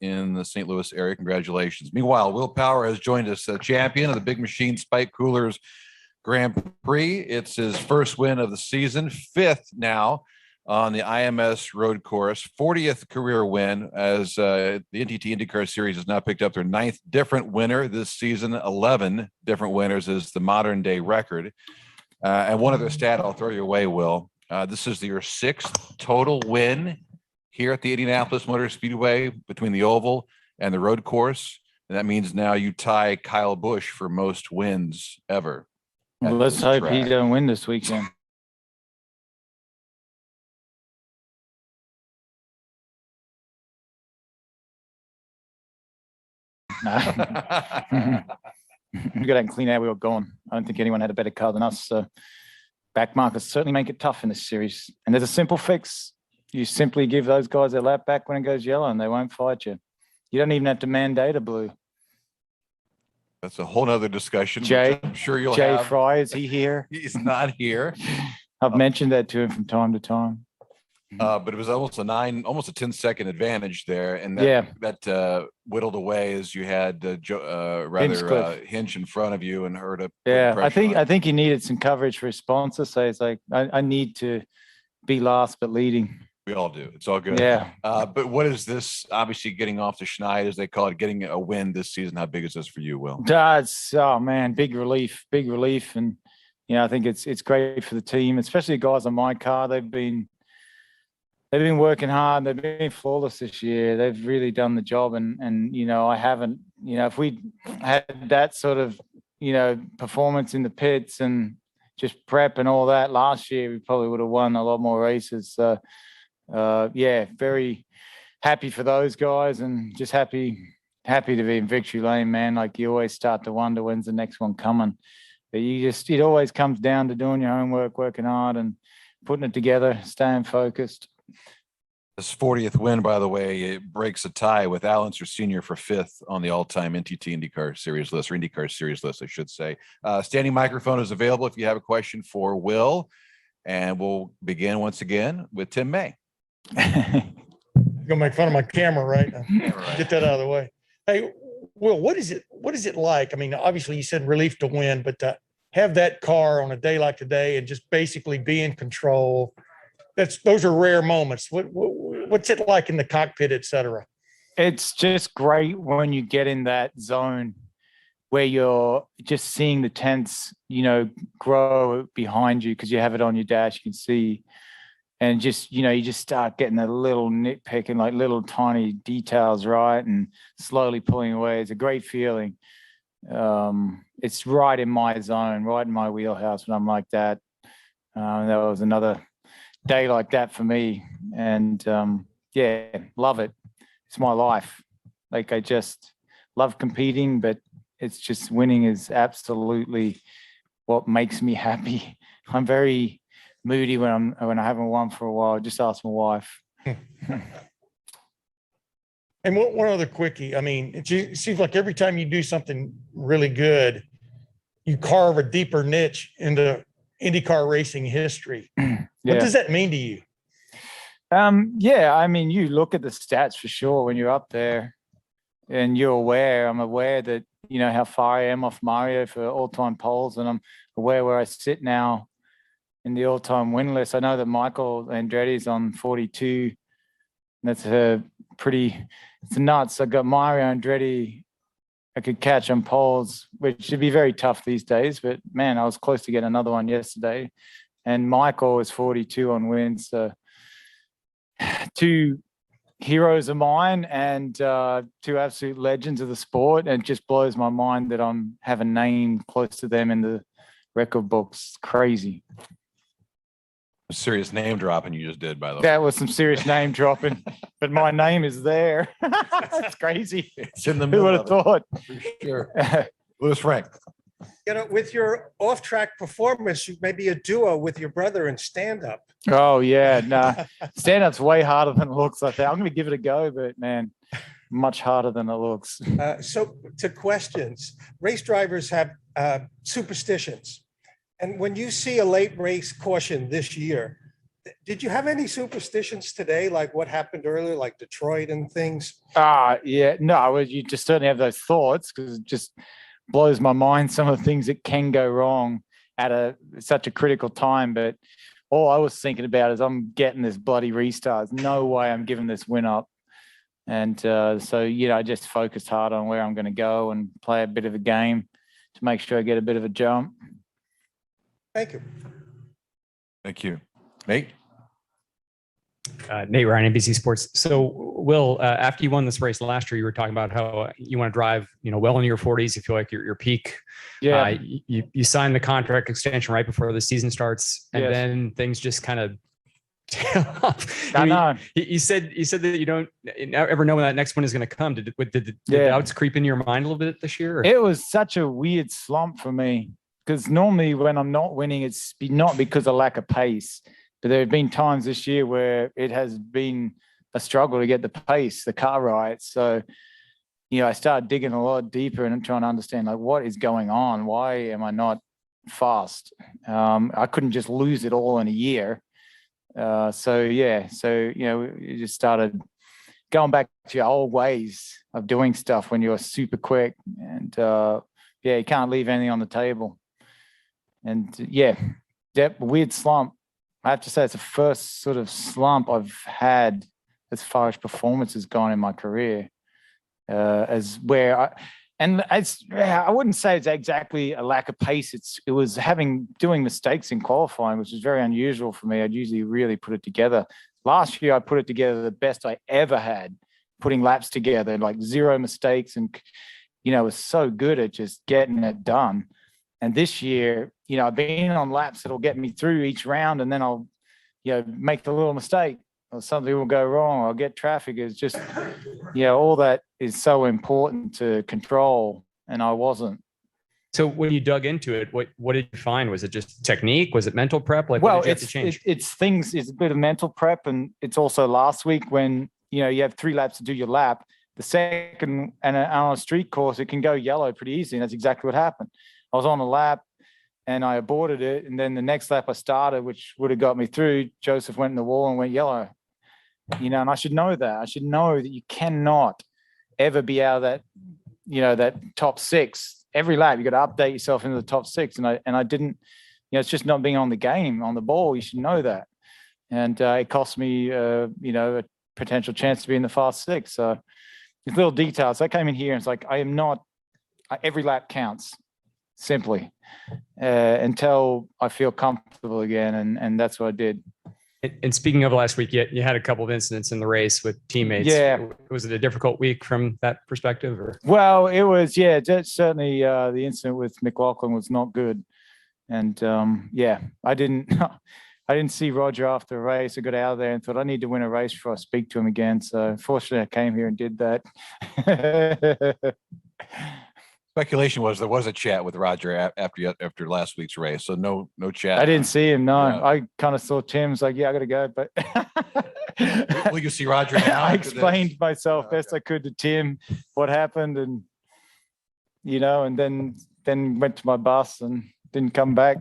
in the St. Louis area. Congratulations. Meanwhile, Will Power has joined us, champion of the Big Machine Spike Coolers Grand Prix. It's his first win of the season, fifth now on the IMS road course, 40th career win, as the NTT IndyCar Series has now picked up their ninth different winner this season. 11 different winners is the modern day record. And one other stat I'll throw your way, Will. This is your sixth total win here at the Indianapolis Motor Speedway between the oval and the road course. And that means now you tie Kyle Busch for most wins ever. Well, let's hope he doesn't win this weekend. No. We got that clean air wheel going. I don't think anyone had a better car than us. So back markers certainly make it tough in this series. And there's a simple fix. You simply give those guys a lap back when it goes yellow and they won't fight you. You don't even have to mandate a blue. That's a whole nother discussion. Jay, I'm sure you'll Jay have. Fry, is he here? He's not here. I've mentioned that to him from time to time. But it was almost a 10-second advantage there, and that whittled away as you had Hinch in front of you and heard a I think he needed some coverage for his sponsor. So it's like I need to be last but leading. We all do. It's all good. Yeah. But what is this? Obviously, getting off the schneid, as they call it, getting a win this season. How big is this for you, Will? It's big relief, and I think it's great for the team, especially the guys on my car. They've been working hard. They've been flawless this year. They've really done the job, and I haven't. If we had that sort of performance in the pits and just prep and all that last year, we probably would have won a lot more races. So, very happy for those guys, and just happy to be in victory lane, man. Like, you always start to wonder when's the next one coming, but it always comes down to doing your homework, working hard, and putting it together, staying focused. This 40th win, by the way, it breaks a tie with Al Unser Sr. for fifth on the all-time NTT IndyCar Series list, or IndyCar Series list, I should say. Standing microphone is available if you have a question for Will, and we'll begin once again with Tim May. Gonna make fun of my camera, right? Get that out of the way. Hey, Will, what is it like? I mean, obviously you said relief to win, but to have that car on a day like today and just basically be in control, those are rare moments. What's it like in the cockpit, et cetera? It's just great when you get in that zone where you're just seeing the tents, grow behind you, because you have it on your dash, you can see. And just, you just start getting a little nitpicking, like little tiny details right, and slowly pulling away. It's a great feeling. It's right in my zone, right in my wheelhouse when I'm like that. That was another day like that for me. And love it. It's my life. Like, I just love competing, but it's just winning is absolutely what makes me happy. I'm very moody when I haven't won for a while. Just ask my wife. And one other quickie. I mean, it seems like every time you do something really good, you carve a deeper niche into IndyCar racing history. What does that mean to you? I mean, you look at the stats for sure when you're up there, and I'm aware that, how far I am off Mario for all-time poles, and I'm aware where I sit now in the all-time win list. I know that Michael Andretti's on 42. That's it's nuts. I got Mario Andretti I could catch on poles, which should be very tough these days. But man, I was close to getting another one yesterday. And Michael was 42 on wins. So two heroes of mine and two absolute legends of the sport. And it just blows my mind that I'm have a name close to them in the record books. Crazy. Serious name dropping you just did, by the way. That was some serious name dropping, but my name is there. That's crazy. It's in the middle. Who would have thought? For sure. Louis Frank. With your off-track performance, you may be a duo with your brother in stand-up. Oh yeah, nah. Stand-up's way harder than it looks. I think I'm going to give it a go, but man, much harder than it looks. So to questions, race drivers have superstitions. And when you see a late race caution this year, Did you have any superstitions today, like what happened earlier, like Detroit and things? Yeah, no, well, you just certainly have those thoughts because it just blows my mind some of the things that can go wrong at such a critical time. But all I was thinking about is I'm getting this bloody restart. There's no way I'm giving this win up. And so, I just focused hard on where I'm going to go and play a bit of a game to make sure I get a bit of a jump. Thank you. Thank you. Nate? Nate Ryan, NBC Sports. So, Will, after you won this race last year, you were talking about how you want to drive, well into your 40s. You feel like your peak. Yeah. You signed the contract extension right before the season starts, and Yes. then things just kind of tail off. I know. You said that you don't ever know when that next one is going to come. Did Yeah. doubts creep into your mind a little bit this year? Or? It was such a weird slump for me because normally when I'm not winning, it's not because of lack of pace. But there have been times this year where it has been a struggle to get the pace, the car right. So, I started digging a lot deeper and trying to understand like what is going on. Why am I not fast? I couldn't just lose it all in a year. So you just started going back to your old ways of doing stuff when you're super quick, and you can't leave anything on the table. And that weird slump. I have to say it's the first sort of slump I've had as far as performance has gone in my career. I wouldn't say it's exactly a lack of pace. It was doing mistakes in qualifying, which is very unusual for me. I'd usually really put it together. Last year, I put it together the best I ever had, putting laps together, like zero mistakes, and was so good at just getting it done. And this year, I've been on laps that'll get me through each round, and then I'll, make a little mistake or something will go wrong. I'll get traffic. It's just, all that is so important to control, and I wasn't. So when you dug into it, what did you find? Was it just technique? Was it mental prep? Like, Well, what did you have to change? it's things. It's a bit of mental prep, and it's also last week when you have 3 laps to do your lap. The second, and on a street course, it can go yellow pretty easily, and that's exactly what happened. I was on a lap and I aborted it. And then the next lap I started, which would have got me through, Joseph went in the wall and went yellow. And I should know that. I should know that you cannot ever be out of that, that top 6. Every lap, you got to update yourself into the top 6. And I didn't, it's just not being on the game, on the ball. You should know that. And it cost me, a potential chance to be in the fast 6. So it's little details. I came in here and it's like, every lap counts. Simply until I feel comfortable again. And that's what I did. And speaking of last week, you had a couple of incidents in the race with teammates. Yeah. Was it a difficult week from that perspective? Or? Well, it was, certainly the incident with McLaughlin was not good. And I didn't see Roger after the race. I got out of there and thought I need to win a race before I speak to him again. So fortunately I came here and did that. Speculation was there was a chat with Roger after last week's race, so no chat. I didn't see him. No, Yeah. I kind of saw Tim's like, I got to go, but Will you see Roger now? I after this? explained myself Okay. best I could to Tim what happened, and and then went to my bus and didn't come back.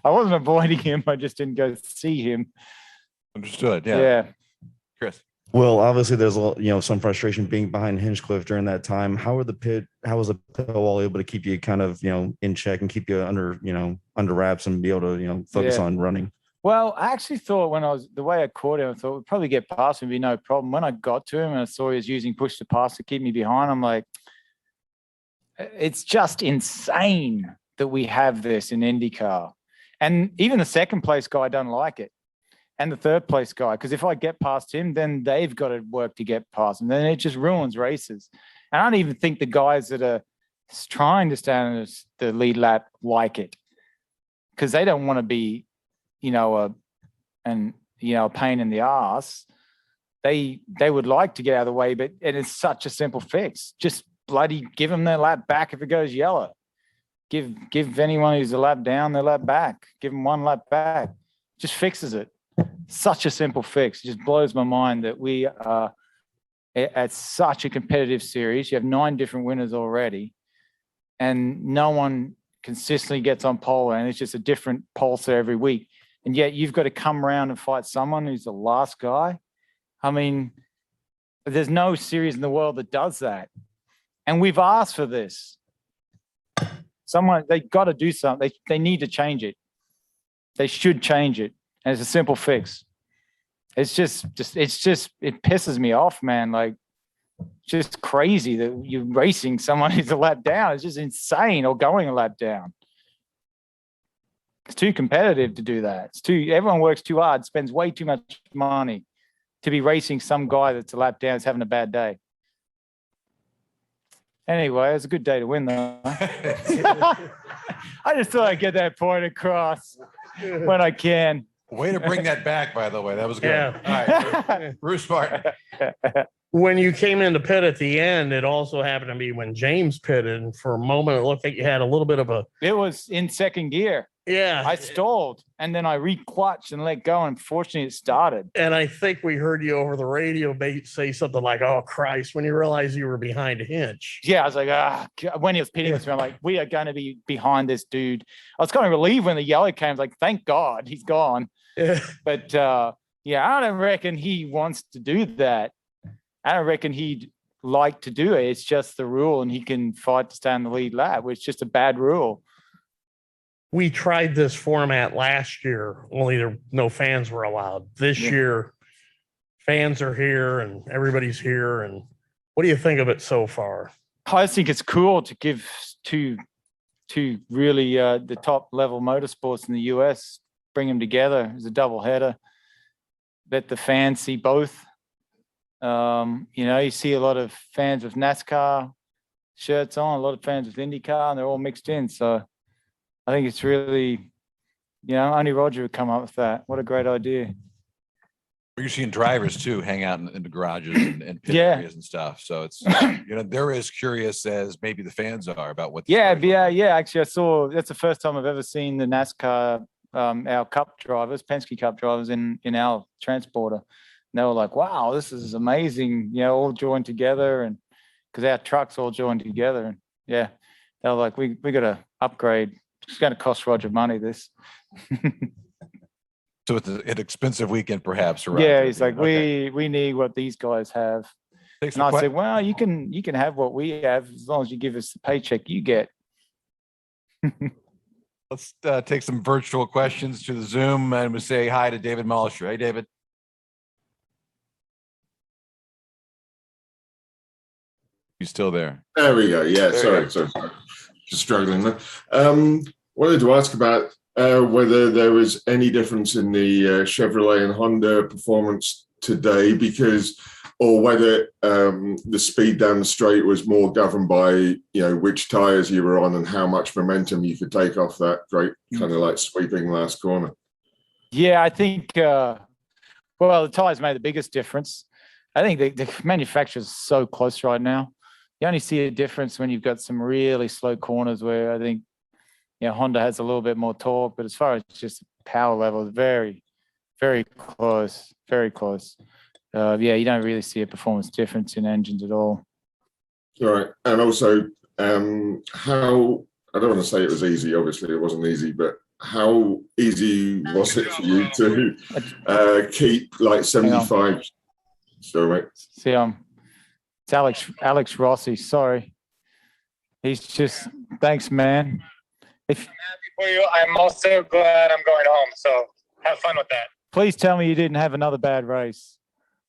I wasn't avoiding him. I just didn't go see him. Understood. Yeah. Yeah. Chris. Well, obviously there's some frustration being behind Hinchcliffe during that time. How was the pit wall able to keep you kind of, in check and keep you under wraps and be able to, focus Yeah. on running? Well, I actually thought the way I caught him, I thought we'd probably get past him, be no problem. When I got to him and I saw he was using push to pass to keep me behind, I'm like, it's just insane that we have this in IndyCar. And even the second place guy don't like it. And the third place guy, because if I get past him, then they've got to work to get past him. Then it just ruins races. And I don't even think the guys that are trying to stand in the lead lap like it, because they don't want to be, a pain in the ass. They would like to get out of the way, but it is such a simple fix. Just bloody give them their lap back if it goes yellow. Give anyone who's a lap down their lap back. Give them 1 lap back. Just fixes it. Such a simple fix. It just blows my mind that we are at such a competitive series. You have 9 different winners already, and no one consistently gets on pole, and it's just a different pulsar every week. and yet you've got to come around and fight someone who's the last guy. I mean, there's no series in the world that does that. And we've asked for this. They got to do something. They need to change it. They should change it. And it's a simple fix. It's just it pisses me off, man. Like, just crazy that you're racing someone who's a lap down. It's just insane, or going a lap down. It's too competitive to do that. Everyone works too hard, spends way too much money to be racing some guy that's a lap down, is having a bad day. Anyway, it was a good day to win, though. I just thought I'd get that point across when I can. Way to bring that back, by the way. That was good. Yeah. All right. Bruce Martin. When you came into pit at the end, it also happened to be when James pitted. And for a moment, it looked like you had a little bit of a. It was in second gear. Yeah. I stalled and then I re-clutched and let go. And fortunately, it started. And I think we heard you over the radio say something like, "Oh, Christ," when you realized you were behind Hinch. Yeah, I was like, when he was pitting us, I'm like, we are going to be behind this dude. I was kind of relieved when the yellow came. I was like, thank God he's gone. Yeah. But yeah, I don't reckon he wants to do that. I don't reckon he'd like to do it. It's just the rule, and he can fight to stay on the lead lap, which is just a bad rule. We tried this format last year, only no fans were allowed. This year, fans are here and everybody's here. And what do you think of it so far? I think it's cool to give two really the top level motorsports in the US, bring them together as a double header. Let the fans see both. You see a lot of fans with NASCAR shirts on, a lot of fans with IndyCar, and they're all mixed in. So I think it's really, only Roger would come up with that. What a great idea. You're seeing drivers too hang out in the garages and pit Yeah. areas and stuff. So it's, they're as curious as maybe the fans are about what. Yeah. Actually, that's the first time I've ever seen the NASCAR, our Cup drivers, Penske Cup drivers in our transporter. And they were like, wow, this is amazing. All joined together, and because our trucks all joined together. And yeah, they were like, we got to upgrade. It's going to cost Roger money, this. So it's an expensive weekend, perhaps. Yeah, he's like, we need what these guys have. And I said, well, you can have what we have as long as you give us the paycheck you get. Let's take some virtual questions to the Zoom, and we say hi to David Mollisher. Hey, David. You still there? There we go. Yeah, sorry. Just struggling there. Wanted to ask about whether there was any difference in the Chevrolet and Honda performance today, or whether the speed down the straight was more governed by, which tires you were on and how much momentum you could take off that great kind of like sweeping last corner. Yeah, I think, the tires made the biggest difference. I think the manufacturer's so close right now. You only see a difference when you've got some really slow corners where I think, Honda has a little bit more torque, but as far as just power level, it's very, very close, very close. You don't really see a performance difference in engines at all. All right. And also, how, I don't want to say it was easy, obviously it wasn't easy, but how easy was it for you to keep like 75? Sorry, mate. See, it's Alex Rossi. Sorry. He's just, thanks, man. I'm happy for you. I'm also glad I'm going home. So have fun with that. Please tell me you didn't have another bad race.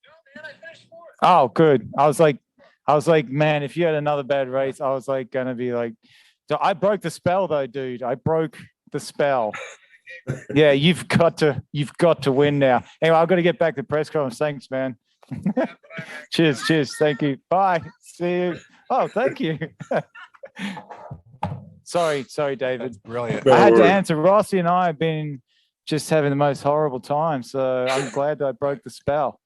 No, man, I finished fourth. Oh, good. I was like, man, if you had another bad race, I was like gonna be like, so I broke the spell though, dude. I broke the spell. Yeah, you've got to win now. Anyway, I've got to get back to press conference. Thanks, man. Cheers. Thank you. Bye. See you. Oh, thank you. Sorry, David. That's brilliant. I had to answer. Rossi and I have been just having the most horrible time. So I'm glad that I broke the spell.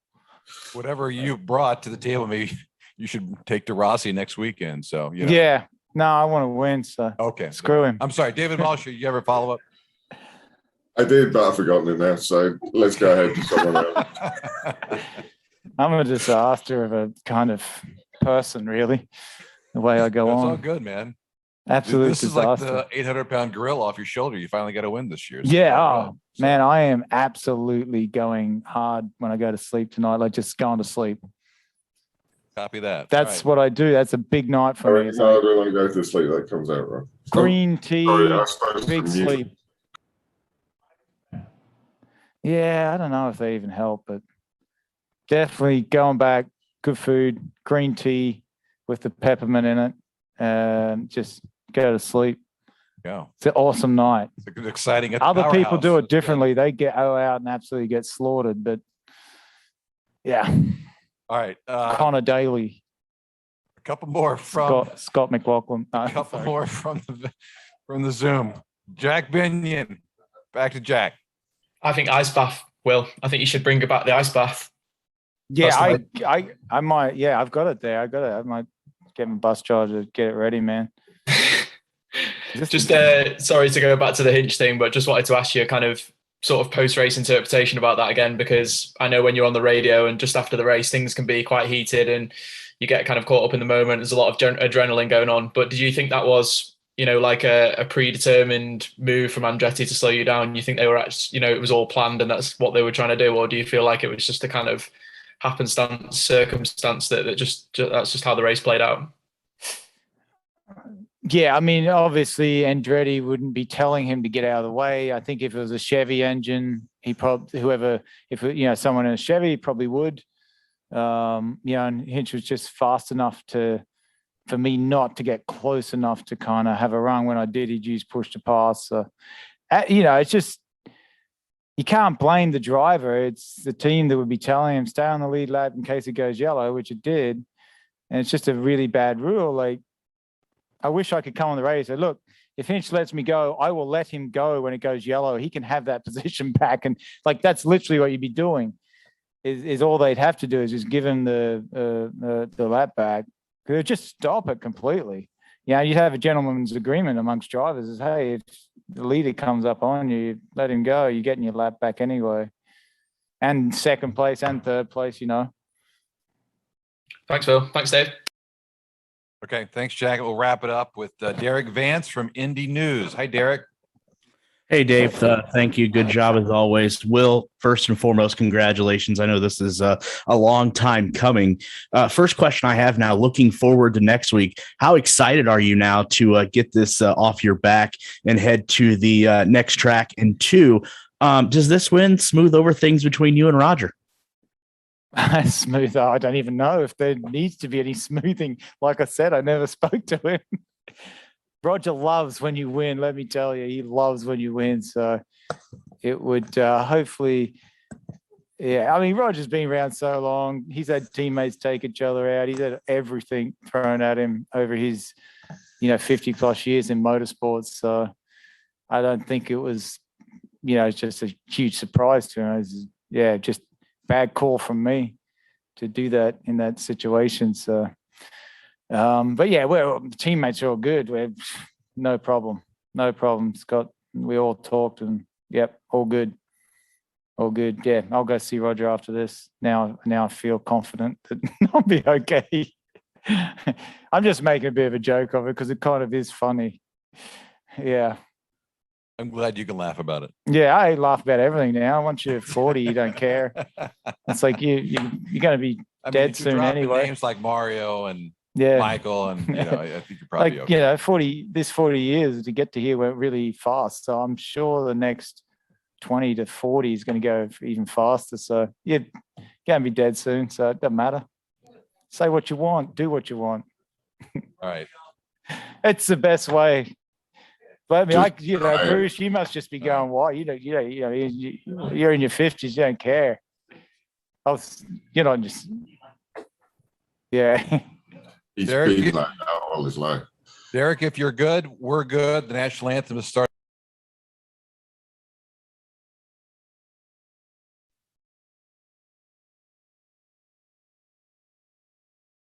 Whatever you brought to the table, maybe you should take to Rossi next weekend. So, Yeah. No, I want to win. So okay. Screw him. I'm sorry. David Mollisher, you ever follow up? I did, but I've forgotten it now. So let's go ahead to someone else. I'm a disaster of a kind of person, really, the way I go That's on. all good, man. Absolute This is disaster. like the 800-pound gorilla off your shoulder. You finally got a win this year. So Yeah. good Oh, job. So, man, I am absolutely going hard when I go to sleep tonight. Like just going to sleep. copy that. That's what I do. That's a big night for me. It's No, I like don't want to go to sleep. That comes out wrong. green tea, Sorry, I suppose big the music. sleep. Yeah, I don't know if they even help, but definitely going back, good food, green tea with the peppermint in it, and just go to sleep. Yeah. It's an awesome night. It's exciting. At the Other people do powerhouse. it differently. They go out and absolutely get slaughtered, but yeah, All right. Connor Daly, A couple more from Scott McLaughlin. No, a couple sorry. more from the Zoom. Jack Binion. Back to Jack. I think ice bath, Will. I think you should bring back the ice bath. Yeah, That's I might. Yeah, I've got it there. I might get my bus charger to get it ready, man. Just sorry to go back to the Hinch thing, but just wanted to ask you a kind of sort of post-race interpretation about that again, because I know when you're on the radio and just after the race, things can be quite heated and you get kind of caught up in the moment. There's a lot of adrenaline going on. But did you think that was, like a predetermined move from Andretti to slow you down? You think they were actually, it was all planned and that's what they were trying to do? Or do you feel like it was just a kind of happenstance, circumstance that's just how the race played out? Yeah, I mean, obviously Andretti wouldn't be telling him to get out of the way. I think if it was a Chevy engine, someone in a Chevy probably would. And Hinch was just fast enough for me not to get close enough to kind of have a run. When I did, he'd use push to pass. So, it's just, you can't blame the driver. It's the team that would be telling him stay on the lead lap in case it goes yellow, which it did. And it's just a really bad rule. Like, I wish I could come on the radio and say, look, if Hinch lets me go, I will let him go when it goes yellow. He can have that position back. And that's literally what you'd be doing is all they'd have to do is just give him the lap back. They'd just stop it completely. Yeah, you'd have a gentleman's agreement amongst drivers is, hey, if the leader comes up on you, let him go. You're getting your lap back anyway. And second place and third place, Thanks, Phil. Thanks, Dave. Okay. Thanks, Jack. We'll wrap it up with Derek Vance from Indy News. Hi, Derek. Hey, Dave. Thank you. Good job as always. Will, first and foremost, congratulations. I know this is a long time coming. First question I have now, looking forward to next week, how excited are you now to get this off your back and head to the next track? And two, does this win smooth over things between you and Roger? Smooth. I don't even know if there needs to be any smoothing. Like I said, I never spoke to him. Roger loves when you win. Let me tell you, he loves when you win. So it would hopefully, yeah. I mean, Roger's been around so long. He's had teammates take each other out. He's had everything thrown at him over his, 50 plus years in motorsports. So I don't think it was, it's just a huge surprise to him. Just bad call from me to do that in that situation. So, but yeah, teammates are all good. We're no problem, Scott. We all talked and yep, all good. Yeah, I'll go see Roger after this. Now I feel confident that I'll be okay. I'm just making a bit of a joke of it because it kind of is funny. Yeah. I'm glad you can laugh about it. Yeah, I laugh about everything now. Once you're 40, you don't care. It's like you're going to be dead soon anyway. Names like Mario and yeah, Michael, and I think you're probably like okay. 40 years to get to here went really fast. So I'm sure the next 20 to 40 is going to go even faster. So you're going to be dead soon. So it doesn't matter. Say what you want, do what you want. All right. It's the best way. But I mean, Bruce, you must just be going, why? You're in your 50s, you don't care. Yeah. He's Derek, been like that all his life. Derek, if you're good, we're good. The national anthem is starting.